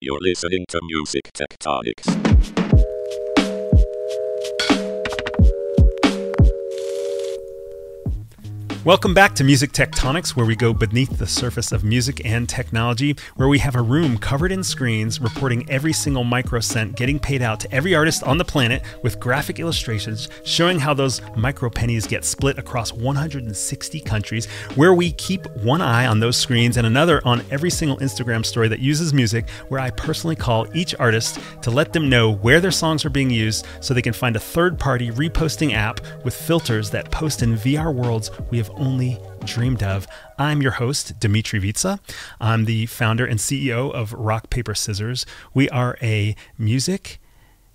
You're listening to Music Tectonics. Welcome back to Music Tectonics, where we go beneath the surface of music and technology, where we have a room covered in screens reporting every single microcent getting paid out to every artist on the planet with graphic illustrations showing how those micro pennies get split across 160 countries, where we keep one eye on those screens and another on every single Instagram story that uses music, where I personally call each artist to let them know where their songs are being used so they can find a third-party reposting app with filters that post in VR worlds we have only dreamed of. I'm your host, Dmitri Vietze. I'm the founder and CEO of Rock, Paper, Scissors. We are a music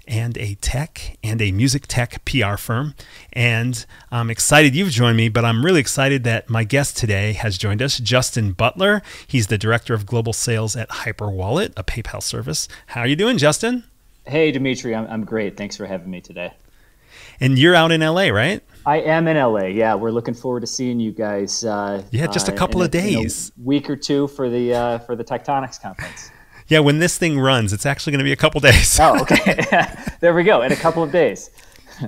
and a tech and a music tech PR firm. And I'm excited you've joined me, but I'm really excited that my guest today has joined us, Justin Butler. He's the director of global sales at Hyperwallet, a PayPal service. How are you doing, Justin? Hey, Dmitri. I'm great. Thanks for having me today. And you're out in LA, right? I am in LA. Yeah, we're looking forward to seeing you guys. Just a couple of days, in a week or two for the Tectonics Conference. Yeah, when this thing runs, it's actually going to be a couple days. Oh, okay. There we go. In a couple of days.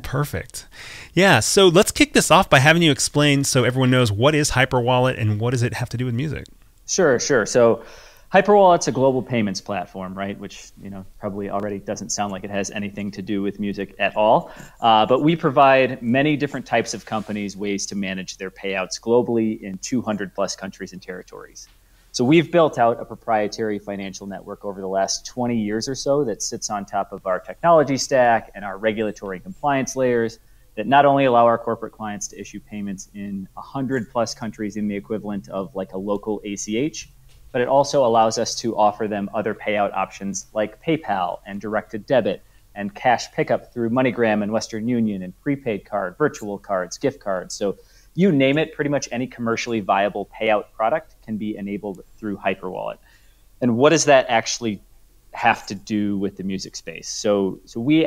Perfect. Yeah. So let's kick this off by having you explain, so everyone knows, what is Hyperwallet and what does it have to do with music? Sure. So Hyperwallet's a global payments platform, right? Which, probably already doesn't sound like it has anything to do with music at all. But we provide many different types of companies ways to manage their payouts globally in 200 plus countries and territories. So we've built out a proprietary financial network over the last 20 years or so that sits on top of our technology stack and our regulatory and compliance layers that not only allow our corporate clients to issue payments in 100 plus countries in the equivalent of like a local ACH, but it also allows us to offer them other payout options like PayPal and directed debit and cash pickup through MoneyGram and Western Union and prepaid card, virtual cards, gift cards. So you name it, pretty much any commercially viable payout product can be enabled through Hyperwallet. And what does that actually have to do with the music space? So we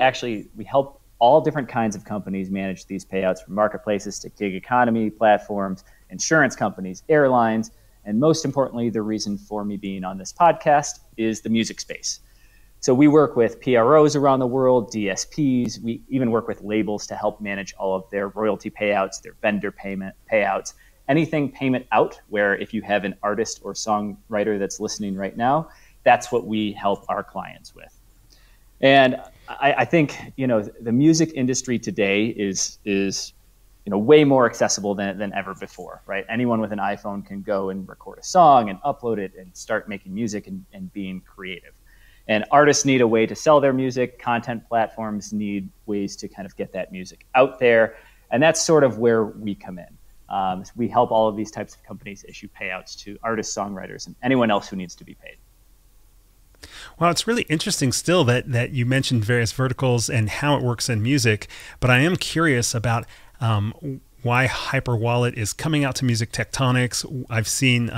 help all different kinds of companies manage these payouts, from marketplaces to gig economy platforms, insurance companies, airlines. And most importantly, the reason for me being on this podcast is the music space. So we work with PROs around the world, DSPs. We even work with labels to help manage all of their royalty payouts, their vendor payment payouts, anything payment out, where if you have an artist or songwriter that's listening right now, that's what we help our clients with. And I think, the music industry today is way more accessible than ever before, right? Anyone with an iPhone can go and record a song and upload it and start making music and being creative. And artists need a way to sell their music. Content platforms need ways to kind of get that music out there. And that's sort of where we come in. So we help all of these types of companies issue payouts to artists, songwriters, and anyone else who needs to be paid. Well, it's really interesting still that you mentioned various verticals and how it works in music, but I am curious about why Hyperwallet is coming out to Music Tectonics. I've seen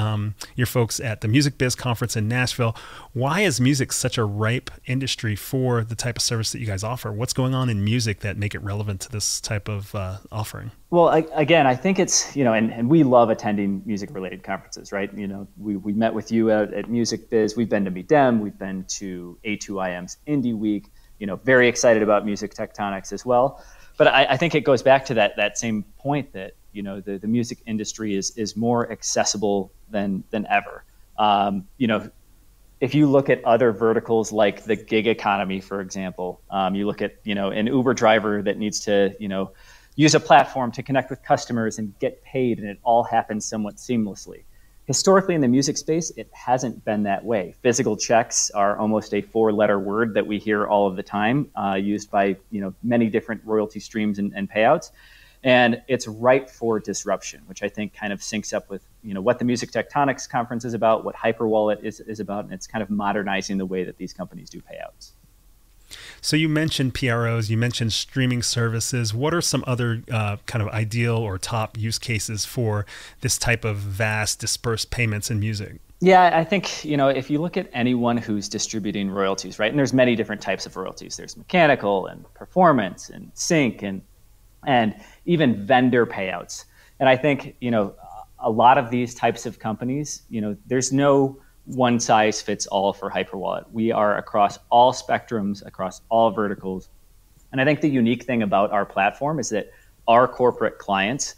your folks at the Music Biz Conference in Nashville. Why is music such a ripe industry for the type of service that you guys offer? What's going on in music that make it relevant to this type of offering? Well, again, I think it's, and we love attending music-related conferences, right? We met with you at Music Biz. We've been to Meet Dem. We've been to A2IM's Indie Week. Very excited about Music Tectonics as well. But I think it goes back to that same point that, the music industry is more accessible than ever. If you look at other verticals like the gig economy, for example, you look at, an Uber driver that needs to, use a platform to connect with customers and get paid, and it all happens somewhat seamlessly. Historically, in the music space, it hasn't been that way. Physical checks are almost a 4-letter word that we hear all of the time, used by many different royalty streams and payouts. And it's ripe for disruption, which I think kind of syncs up with what the Music Tectonics Conference is about, what Hyperwallet is about, and it's kind of modernizing the way that these companies do payouts. So you mentioned PROs, you mentioned streaming services. What are some other kind of ideal or top use cases for this type of vast dispersed payments in music? Yeah, I think, if you look at anyone who's distributing royalties, right, and there's many different types of royalties. There's mechanical and performance and sync and even vendor payouts. And I think, a lot of these types of companies, there's no one size fits all for Hyperwallet. We are across all spectrums, across all verticals. And I think the unique thing about our platform is that our corporate clients,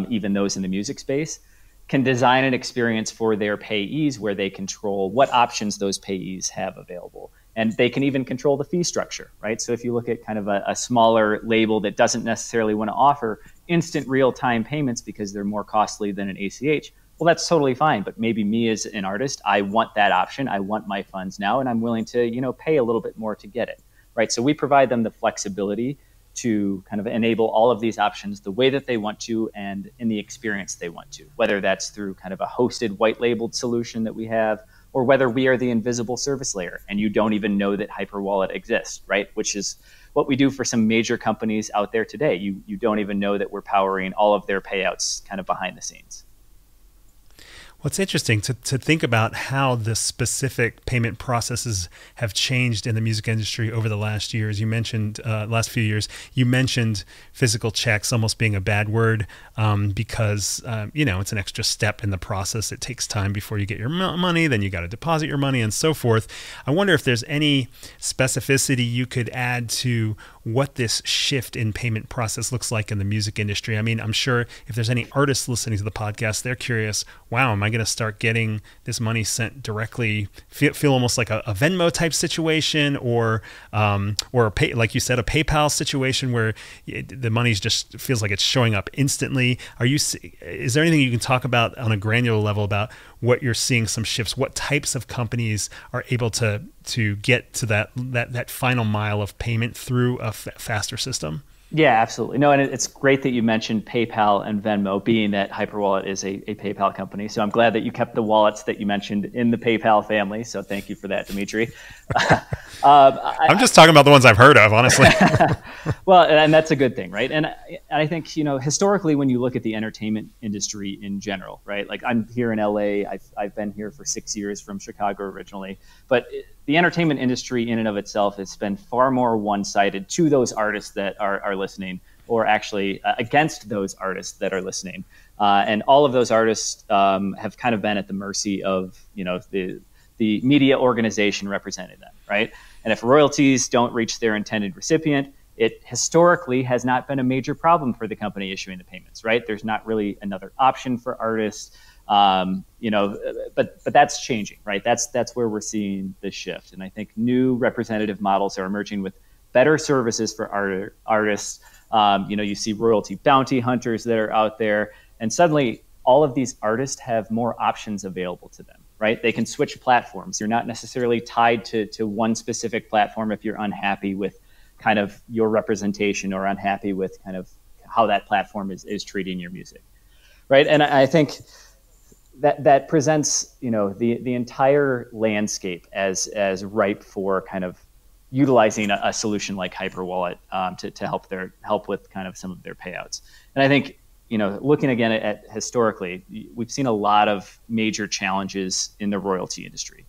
even those in the music space, can design an experience for their payees where they control what options those payees have available. And they can even control the fee structure, right? So if you look at kind of a smaller label that doesn't necessarily want to offer instant real-time payments because they're more costly than an ACH, well, that's totally fine. But maybe me as an artist, I want that option. I want my funds now, and I'm willing to, pay a little bit more to get it, right? So we provide them the flexibility to kind of enable all of these options the way that they want to and in the experience they want to, whether that's through kind of a hosted white labeled solution that we have, or whether we are the invisible service layer and you don't even know that Hyperwallet exists, right? Which is what we do for some major companies out there today. You don't even know that we're powering all of their payouts kind of behind the scenes. Well, it's interesting to think about how the specific payment processes have changed in the music industry over the last years. You mentioned last few years. You mentioned physical checks almost being a bad word because it's an extra step in the process. It takes time before you get your money. Then you got to deposit your money and so forth. I wonder if there's any specificity you could add to what this shift in payment process looks like in the music industry. I mean, I'm sure if there's any artists listening to the podcast, they're curious, wow, am I going to start getting this money sent directly, feel almost like a Venmo type situation or like you said, a PayPal situation where the money just feels like it's showing up instantly. Is there anything you can talk about on a granular level about what you're seeing some shifts, what types of companies are able to get to that final mile of payment through a faster system? Yeah, absolutely. No, and it's great that you mentioned PayPal and Venmo, being that Hyperwallet is a PayPal company. So I'm glad that you kept the wallets that you mentioned in the PayPal family. So thank you for that, Dmitri. I'm just talking about the ones I've heard of, honestly. Well, and that's a good thing, right? And I think, historically, when you look at the entertainment industry in general, right? Like I'm here in LA. I've been here for 6 years from Chicago originally. But the entertainment industry in and of itself has been far more one-sided to those artists that are listening, or actually against those artists that are listening. And all of those artists have kind of been at the mercy of, the media organization representing them, right? And if royalties don't reach their intended recipient, it historically has not been a major problem for the company issuing the payments, right? There's not really another option for artists. But that's changing, right? That's where we're seeing this shift. And I think new representative models are emerging with better services for artists. You see royalty bounty hunters that are out there, and suddenly all of these artists have more options available to them, right? They can switch platforms. You're not necessarily tied to one specific platform if you're unhappy with kind of your representation or unhappy with kind of how that platform is treating your music, right? And I think that presents, the entire landscape as ripe for kind of utilizing a solution like Hyperwallet to help with kind of some of their payouts. And I think, looking again at historically, we've seen a lot of major challenges in the royalty industry.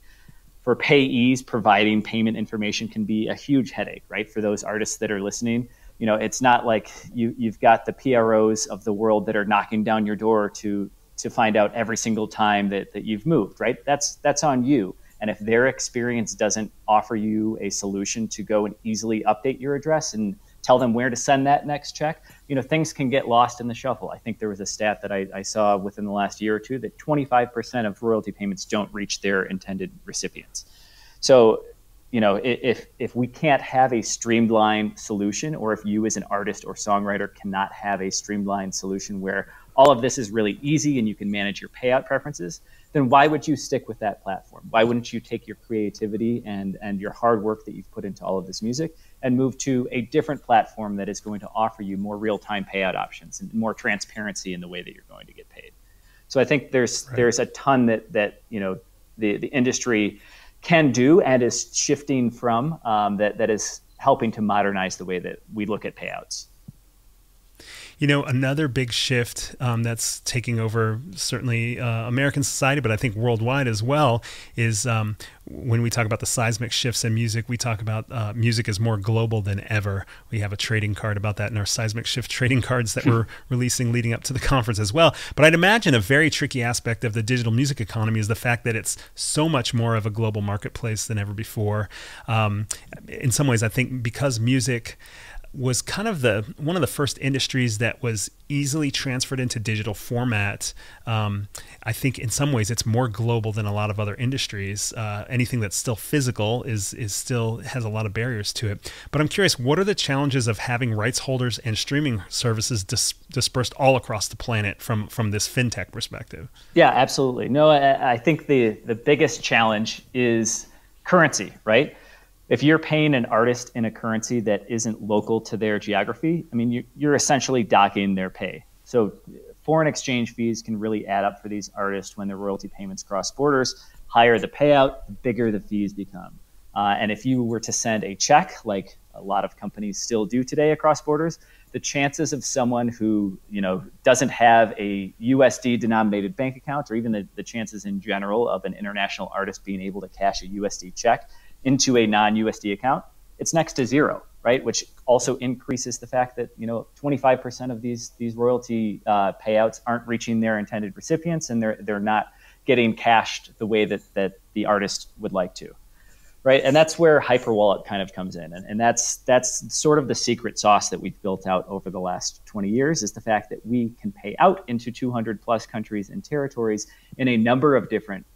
For payees, providing payment information can be a huge headache, right? For those artists that are listening, it's not like you've got the PROs of the world that are knocking down your door to find out every single time that you've moved, right? That's on you. And if their experience doesn't offer you a solution to go and easily update your address and tell them where to send that next check, things can get lost in the shuffle. I think there was a stat that I saw within the last year or two that 25% of royalty payments don't reach their intended recipients. So, if we can't have a streamlined solution, or if you as an artist or songwriter cannot have a streamlined solution where all of this is really easy and you can manage your payout preferences, then why would you stick with that platform? Why wouldn't you take your creativity and your hard work that you've put into all of this music and move to a different platform that is going to offer you more real-time payout options and more transparency in the way that you're going to get paid? So I think there's a ton that the industry can do and is shifting from that is helping to modernize the way that we look at payouts. Another big shift that's taking over certainly American society, but I think worldwide as well, is when we talk about the seismic shifts in music, we talk about music is more global than ever. We have a trading card about that in our seismic shift trading cards that we're releasing leading up to the conference as well. But I'd imagine a very tricky aspect of the digital music economy is the fact that it's so much more of a global marketplace than ever before. In some ways, I think because music was kind of one of the first industries that was easily transferred into digital format. I think in some ways it's more global than a lot of other industries. Anything that's still physical is still has a lot of barriers to it. But I'm curious, what are the challenges of having rights holders and streaming services dispersed all across the planet from this FinTech perspective? Yeah, absolutely. No, I think the biggest challenge is currency, right? If you're paying an artist in a currency that isn't local to their geography, I mean, you're essentially docking their pay. So foreign exchange fees can really add up for these artists when their royalty payments cross borders. Higher the payout, the bigger the fees become. And if you were to send a check, like a lot of companies still do today across borders, the chances of someone who doesn't have a USD denominated bank account, or even the chances in general of an international artist being able to cash a USD check into a non-USD account, it's next to zero, right? Which also increases the fact that 25% of these royalty payouts aren't reaching their intended recipients, and they're not getting cashed the way that the artist would like to, right? And that's where Hyperwallet kind of comes in, and that's sort of the secret sauce that we've built out over the last 20 years, is the fact that we can pay out into 200 plus countries and territories in a number of different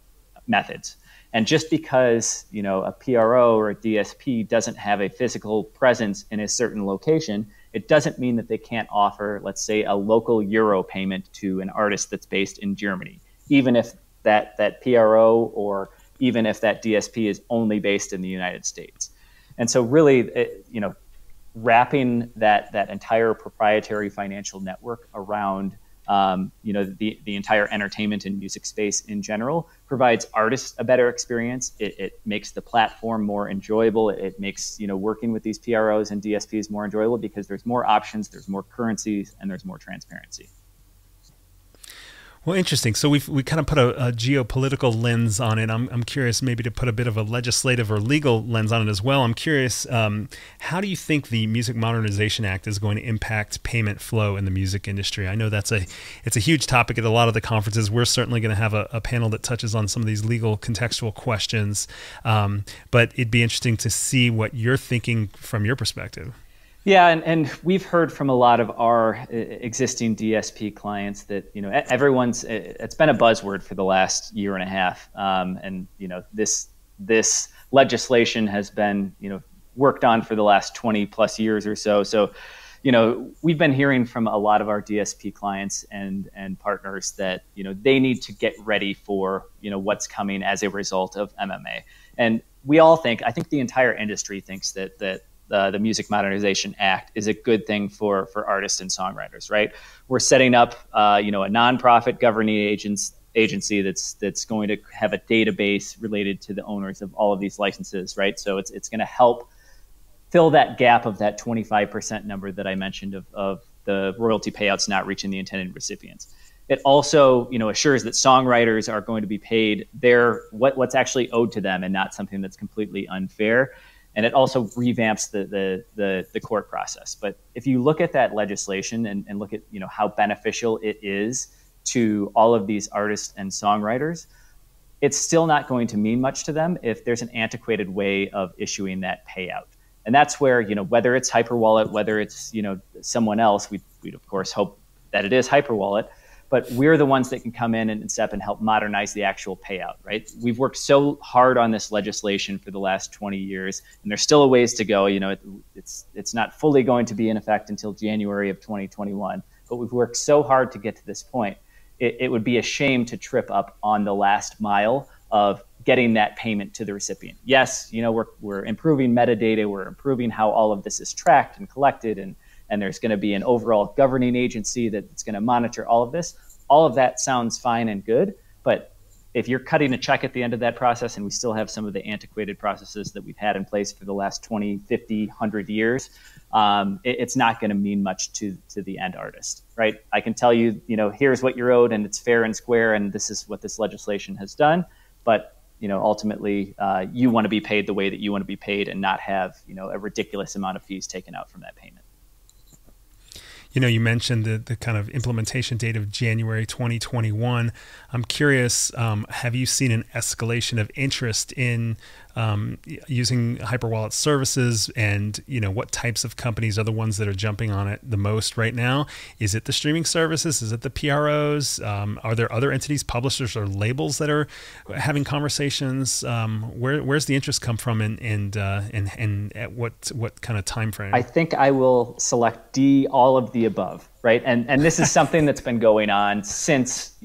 methods. And just because a PRO or a DSP doesn't have a physical presence in a certain location, it doesn't mean that they can't offer, let's say, a local euro payment to an artist that's based in Germany, even if that PRO or even if that DSP is only based in the United States. And so really, wrapping that entire proprietary financial network around the entire entertainment and music space in general provides artists a better experience. It makes the platform more enjoyable. It makes working with these PROs and DSPs more enjoyable because there's more options, there's more currencies, and there's more transparency. Well, interesting. So we kind of put a geopolitical lens on it. I'm curious maybe to put a bit of a legislative or legal lens on it as well. I'm curious, how do you think the Music Modernization Act is going to impact payment flow in the music industry? I know it's a huge topic at a lot of the conferences. We're certainly going to have a panel that touches on some of these legal contextual questions, but it'd be interesting to see what you're thinking from your perspective. Yeah, and we've heard from a lot of our existing DSP clients that it's been a buzzword for the last year and a half, and this legislation has been worked on for the last 20 plus years or so. So, we've been hearing from a lot of our DSP clients and partners that they need to get ready for what's coming as a result of MMA, and I think the entire industry thinks that the Music Modernization Act is a good thing for artists and songwriters, right? We're setting up, a nonprofit governing agency that's going to have a database related to the owners of all of these licenses, right? So it's going to help fill that gap of that 25% number that I mentioned of the royalty payouts not reaching the intended recipients. It also, assures that songwriters are going to be paid what's actually owed to them and not something that's completely unfair. And it also revamps the court process. But if you look at that legislation and look at how beneficial it is to all of these artists and songwriters, it's still not going to mean much to them if there's an antiquated way of issuing that payout. And that's where whether it's Hyperwallet, whether it's someone else, we'd of course hope that it is Hyperwallet. But we're the ones that can come in and step and help modernize the actual payout, right? We've worked so hard on this legislation for the last 20 years, and there's still a ways to go. It's not fully going to be in effect until January of 2021, but we've worked so hard to get to this point. It would be a shame to trip up on the last mile of getting that payment to the recipient. Yes, we're improving metadata, we're improving how all of this is tracked and collected, and there's going to be an overall governing agency that's going to monitor all of this. All of that sounds fine and good, but if you're cutting a check at the end of that process, and we still have some of the antiquated processes that we've had in place for the last 20, 50, 100 years, it's not going to mean much to the end artist, right? I can tell you, here's what you're owed, and it's fair and square, and this is what this legislation has done. But ultimately, you want to be paid the way that you want to be paid, and not have a ridiculous amount of fees taken out from that payment. You mentioned the kind of implementation date of January 2021. I'm curious, have you seen an escalation of interest in using Hyperwallet services, and what types of companies are the ones that are jumping on it the most right now? Is it the streaming services? Is it the PROs? Are there other entities, publishers, or labels that are having conversations? Where's the interest come from, and at what kind of time frame? I think I will select D, all of the above, right? And this is something that's been going on since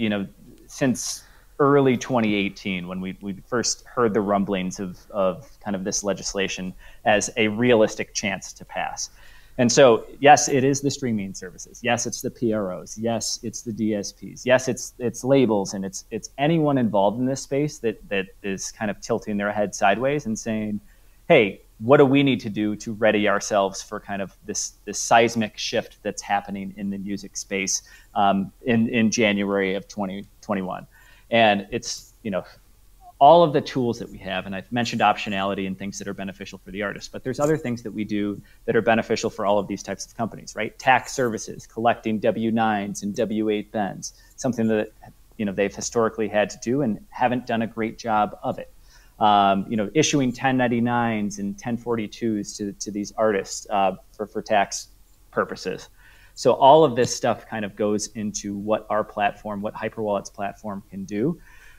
early 2018, when we first heard the rumblings of kind of this legislation as a realistic chance to pass. And so, yes, it is the streaming services. Yes, it's the PROs. Yes, it's the DSPs. Yes, it's labels, and it's anyone involved in this space that is kind of tilting their head sideways and saying, hey, what do we need to do to ready ourselves for kind of this seismic shift that's happening in the music space in January of 2021? And it's, all of the tools that we have, and I've mentioned optionality and things that are beneficial for the artist, but there's other things that we do that are beneficial for all of these types of companies, right? Tax services, collecting W-9s and W-8 bends, something that, they've historically had to do and haven't done a great job of it. Issuing 1099s and 1042s to these artists for tax purposes. So all of this stuff kind of goes into what our platform, what Hyperwallet's platform can do,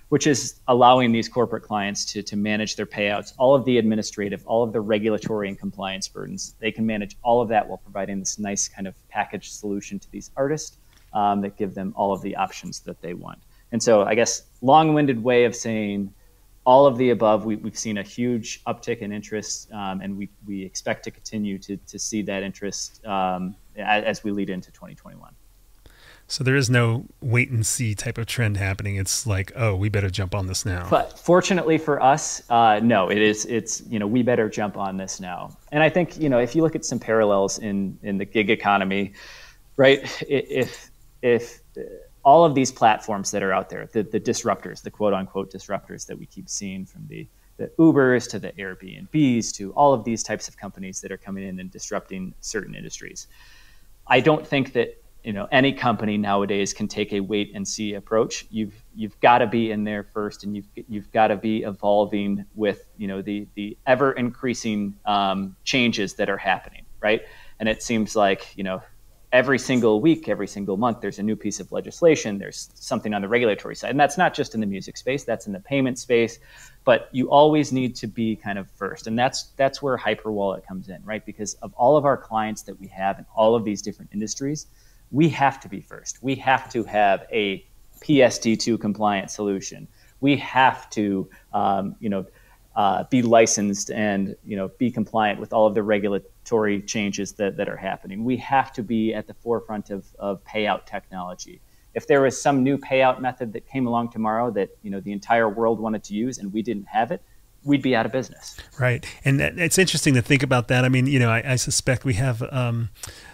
which is allowing these corporate clients to manage their payouts, all of the administrative, all of the regulatory and compliance burdens. They can manage all of that while providing this nice kind of packaged solution to these artists that give them all of the options that they want. And so I guess long-winded way of saying all of the above, we've seen a huge uptick in interest, and we expect to continue to see that interest as we lead into 2021. So there is no wait and see type of trend happening. It's like, oh, we better jump on this now. But fortunately for us, no, it's we better jump on this now. And I think, if you look at some parallels in the gig economy, right? If all of these platforms that are out there, the disruptors, the quote unquote disruptors that we keep seeing, from the Ubers to the Airbnbs to all of these types of companies that are coming in and disrupting certain industries. I don't think that any company nowadays can take a wait and see approach. You've got to be in there first, and you've got to be evolving with the ever increasing changes that are happening, right? And it seems like every single week, every single month, there's a new piece of legislation. There's something on the regulatory side, and that's not just in the music space. That's in the payment space. But you always need to be kind of first, and that's where Hyperwallet comes in, right? Because of all of our clients that we have in all of these different industries, we have to be first. We have to have a PSD2 compliant solution. We have to, be licensed and be compliant with all of the regulatory changes that are happening. We have to be at the forefront of payout technology. If there was some new payout method that came along tomorrow that the entire world wanted to use and we didn't have it, we'd be out of business. Right, and it's interesting to think about that. I mean, I suspect we have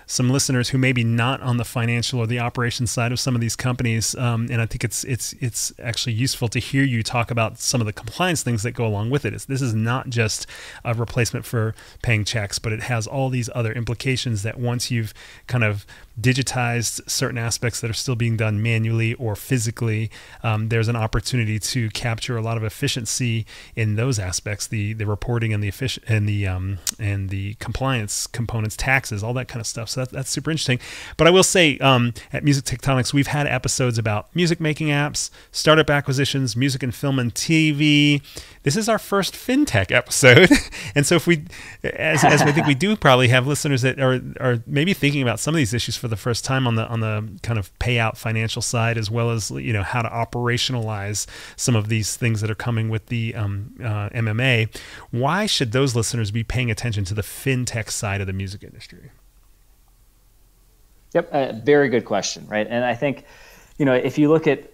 some listeners who may be not on the financial or the operations side of some of these companies, and I think it's actually useful to hear you talk about some of the compliance things that go along with it. This is not just a replacement for paying checks, but it has all these other implications that once you've kind of digitized certain aspects that are still being done manually or physically, there's an opportunity to capture a lot of efficiency in those aspects, the reporting and the compliance components, taxes, all that kind of stuff. So that's super interesting. But I will say, at Music Tectonics, we've had episodes about music making apps, startup acquisitions, music and film and TV. This is our first FinTech episode, and so if we, as we think we do, probably have listeners that are maybe thinking about some of these issues for the first time on the kind of payout financial side, as well as how to operationalize some of these things that are coming with the MMA. Why should those listeners be paying attention to the FinTech side of the music industry? Yep, very good question, right? And I think, if you look at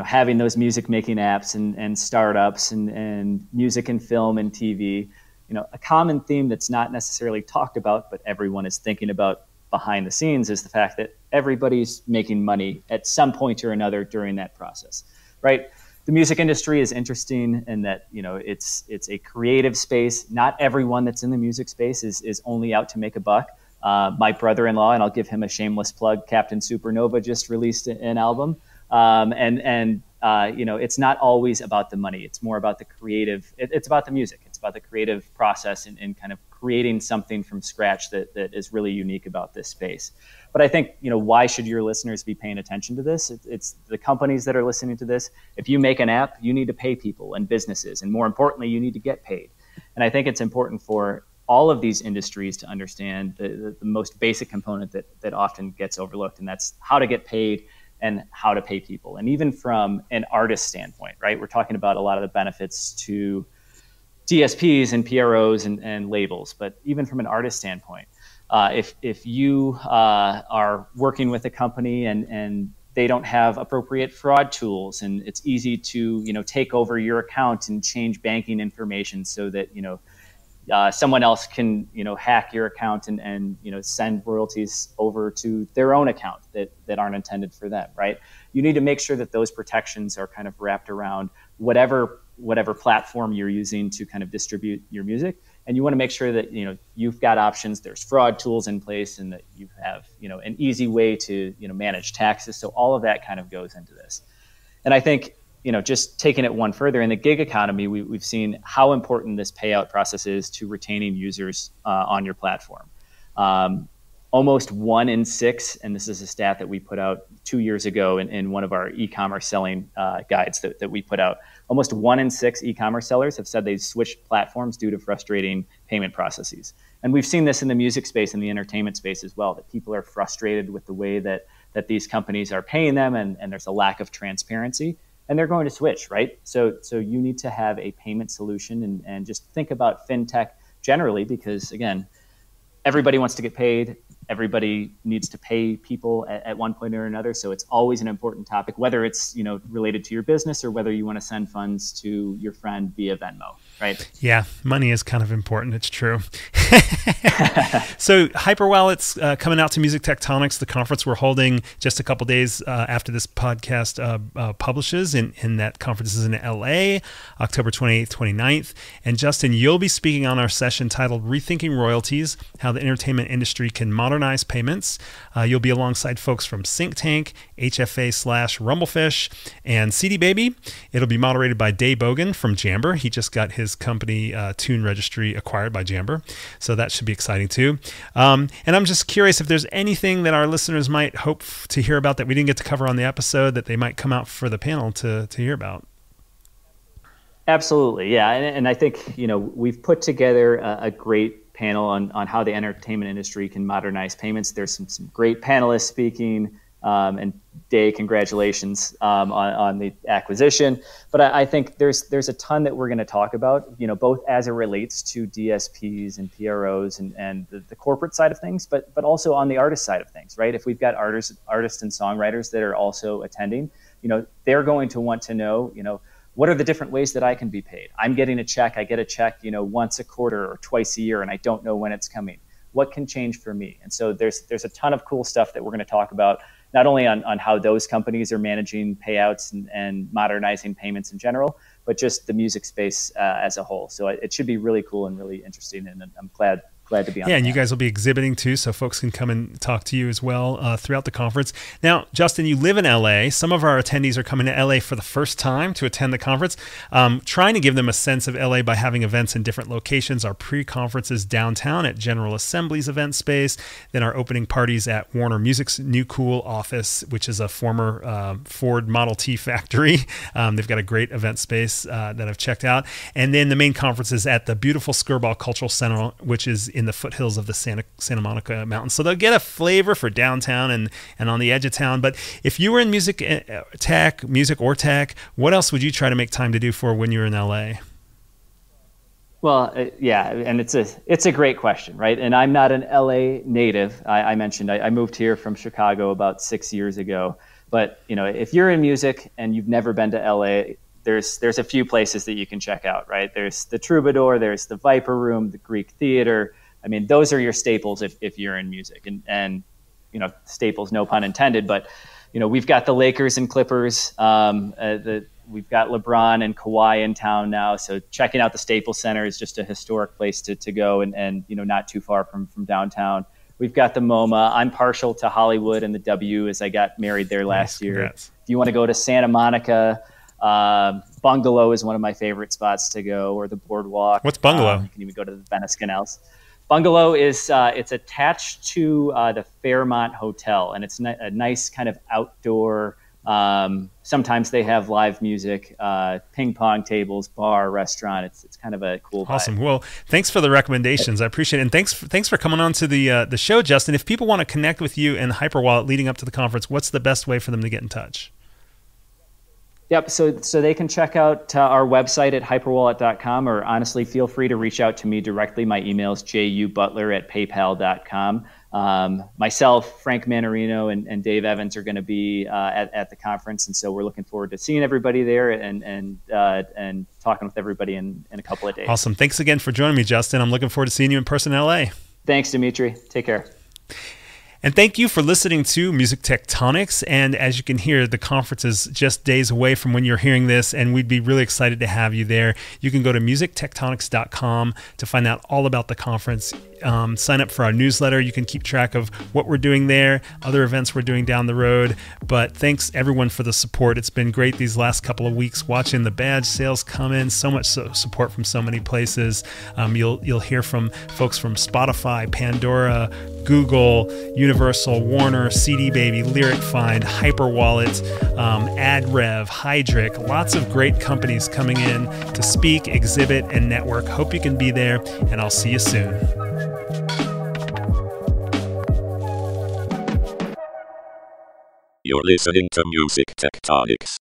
having those music making apps and startups and music and film and TV, a common theme that's not necessarily talked about, but everyone is thinking about behind the scenes, is the fact that everybody's making money at some point or another during that process, right? The music industry is interesting in that, it's a creative space. Not everyone that's in the music space is only out to make a buck. My brother-in-law, and I'll give him a shameless plug, Captain Supernova, just released an album. It's not always about the money. It's more about the creative. It's about the music. It's about the creative process and kind of creating something from scratch that is really unique about this space. But I think, why should your listeners be paying attention to this? It's the companies that are listening to this. If you make an app, you need to pay people and businesses. And more importantly, you need to get paid. And I think it's important for all of these industries to understand the most basic component that often gets overlooked, and that's how to get paid and how to pay people. And even from an artist standpoint, right? We're talking about a lot of the benefits to DSPs and PROs and labels, but even from an artist standpoint, if you are working with a company and they don't have appropriate fraud tools, and it's easy to take over your account and change banking information so that someone else can hack your account and send royalties over to their own account that aren't intended for them, right? You need to make sure that those protections are kind of wrapped around whatever platform you're using to kind of distribute your music. And you want to make sure that you've got options, there's fraud tools in place, and that you have an easy way to manage taxes. So all of that kind of goes into this. And I think just taking it one further, in the gig economy, we've seen how important this payout process is to retaining users on your platform. Almost 1 in 6, and this is a stat that we put out 2 years ago in one of our e-commerce selling guides that we put out. Almost 1 in 6 e-commerce sellers have said they've switched platforms due to frustrating payment processes. And we've seen this in the music space and the entertainment space as well, that people are frustrated with the way that these companies are paying them, and there's a lack of transparency. And they're going to switch, right? So you need to have a payment solution and just think about FinTech generally, because again, everybody wants to get paid. Everybody needs to pay people at one point or another. So it's always an important topic, whether it's related to your business or whether you want to send funds to your friend via Venmo, right? Yeah, money is kind of important. It's true. So Hyperwallet's coming out to Music Tectonics, the conference we're holding just a couple days after this podcast publishes. And that conference is in LA, October 28th, 29th. And Justin, you'll be speaking on our session titled Rethinking Royalties, How the Entertainment Industry Can Modernize Payments. You'll be alongside folks from Sync Tank, HFA/Rumblefish, and CD Baby. It'll be moderated by Dave Bogan from Jamber. He just got his company Tune Registry acquired by Jamber. So that should be exciting too. And I'm just curious if there's anything that our listeners might hope to hear about that we didn't get to cover on the episode that they might come out for the panel to hear about. Absolutely, yeah. And I think, we've put together a great panel on how the entertainment industry can modernize payments. There's some great panelists speaking. And Dave, congratulations on the acquisition. But I think there's a ton that we're going to talk about, both as it relates to DSPs and PROs and the corporate side of things, but also on the artist side of things, right? If we've got artists and songwriters that are also attending, they're going to want to know, what are the different ways that I can be paid? I'm getting a check. I get a check, once a quarter or twice a year, and I don't know when it's coming. What can change for me? And so there's a ton of cool stuff that we're going to talk about, not only on how those companies are managing payouts and modernizing payments in general, but just the music space as a whole. So it should be really cool and really interesting, and I'm glad to be on. Yeah, and you guys will be exhibiting too, so folks can come and talk to you as well throughout the conference. Now, Justin, you live in LA. Some of our attendees are coming to LA for the first time to attend the conference. Trying to give them a sense of LA by having events in different locations. Our pre-conferences downtown at General Assembly's event space, then our opening parties at Warner Music's new cool office, which is a former Ford Model T factory. They've got a great event space that I've checked out. And then the main conference is at the beautiful Skirball Cultural Center, which is in the foothills of the Santa Monica Mountains. So they'll get a flavor for downtown and on the edge of town. But if you were in music or tech, what else would you try to make time to do for when you're in LA? Well, yeah, and it's a great question, right? And I'm not an LA native. I mentioned I moved here from Chicago about 6 years ago. But if you're in music and you've never been to LA, there's a few places that you can check out, right? There's the Troubadour, there's the Viper Room, the Greek Theater. I mean, those are your staples if you're in music, and staples, no pun intended. But we've got the Lakers and Clippers. We've got LeBron and Kawhi in town now. So checking out the Staples Center is just a historic place to go, and not too far from downtown. We've got the MoMA. I'm partial to Hollywood and the W, as I got married there last year. Congrats. If you want to go to Santa Monica, Bungalow is one of my favorite spots to go, or the Boardwalk. What's Bungalow? You can even go to the Venice Canals. Bungalow is it's attached to the Fairmont Hotel, and it's a nice kind of outdoor. Sometimes they have live music, ping pong tables, bar, restaurant. It's kind of a cool vibe. Awesome. Well, thanks for the recommendations. I appreciate it. And thanks for coming on to the show, Justin. If people want to connect with you and Hyperwallet leading up to the conference, what's the best way for them to get in touch? Yep. So they can check out our website at hyperwallet.com, or honestly, feel free to reach out to me directly. My email is jubutler@paypal.com. Myself, Frank Manarino, and Dave Evans are going to be at the conference, and so we're looking forward to seeing everybody there and talking with everybody in a couple of days. Awesome. Thanks again for joining me, Justin. I'm looking forward to seeing you in person in LA. Thanks, Dmitri. Take care. And thank you for listening to Music Tectonics. And as you can hear, the conference is just days away from when you're hearing this, and we'd be really excited to have you there. You can go to musictectonics.com to find out all about the conference. Sign up for our newsletter. You can keep track of what we're doing there, other events we're doing down the road. But thanks everyone for the support. It's been great these last couple of weeks watching the badge sales come in. So much support from so many places. You'll hear from folks from Spotify, Pandora, Google, Universal, Warner, CD Baby, Lyric Find, Hyperwallet, AdRev, Hydric. Lots of great companies coming in to speak, exhibit, and network. Hope you can be there, and I'll see you soon. You're listening to Music Tectonics.